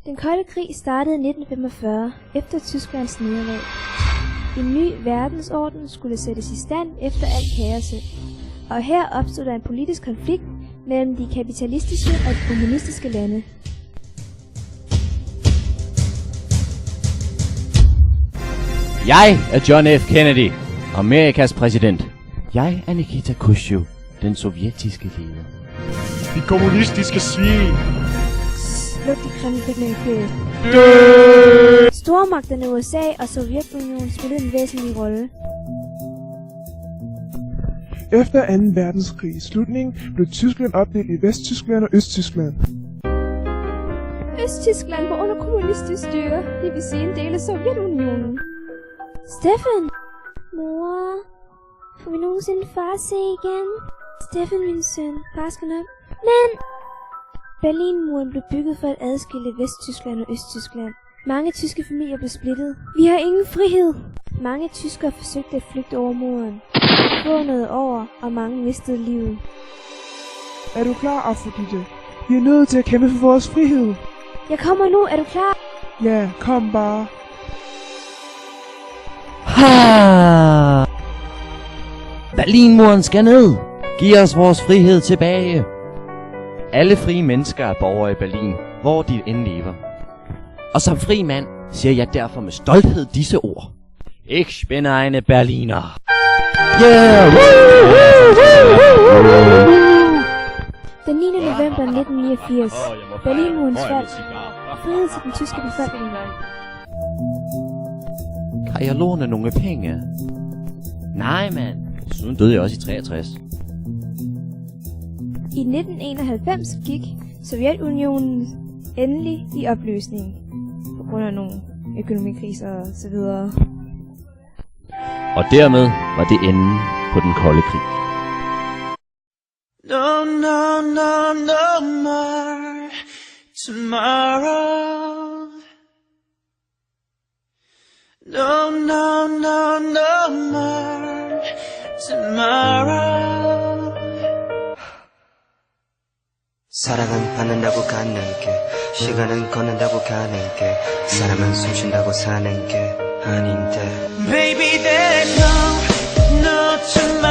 Den kolde krig startede i 1945 efter Tysklands nederlag. En ny verdensorden skulle sættes i stand efter alt kaoset, og her opstod der en politisk konflikt mellem de kapitalistiske og de kommunistiske lande. Jeg er John F. Kennedy, Amerikas præsident. Jeg er Nikita Khrushchev, den sovjetiske leder. De kommunistiske svin. Sluk de kremlkrigsmænd. Stormagterne USA og Sovjetunionen spillede en væsentlig rolle. Efter 2. verdenskrigs slutning blev Tyskland opdelt i Vesttyskland og Østtyskland. Østtyskland var under kommunistisk styre, det vil sige en del af Sovjetunionen. Steffen! Mor? Får vi nogensinde far se igen? Steffen, min søn. Far skal nok. Men! Berlinmuren blev bygget for at adskille Vesttyskland og Østtyskland. Mange tyske familier blev splittet. Vi har ingen frihed. Mange tyskere forsøgte at flygte over muren. Få noget over, og mange mistede livet. Er du klar, Afrodite? Vi er nødt til at kæmpe for vores frihed. Jeg kommer nu, er du klar? Ja, kom bare. Ha! Berlinmuren skal ned. Giv os vores frihed tilbage. Alle frie mennesker er borgere i Berlin, hvor de end lever. Og som fri mand siger jeg derfor med stolthed disse ord. Ich bin eine Berliner. Yeah! Den 9. november 1989. Berlinmurens fald. Frihed til den tyske befolkning. Kan jeg låne nogle penge? Nej, mand. Desuden døde jeg også i 63. I 1991 gik Sovjetunionen endelig i opløsning. På grund af nogle økonomikriser og så videre. Og dermed var det enden på den kolde krig. No, no, no, no more tomorrow. No, no, no, no more tomorrow. 사랑은 받는다고 갖는 게, 시간은 걷는다고 가는 게, 사람은 숨 쉰다고 사는 게 아닌데. Baby, there's no tomorrow.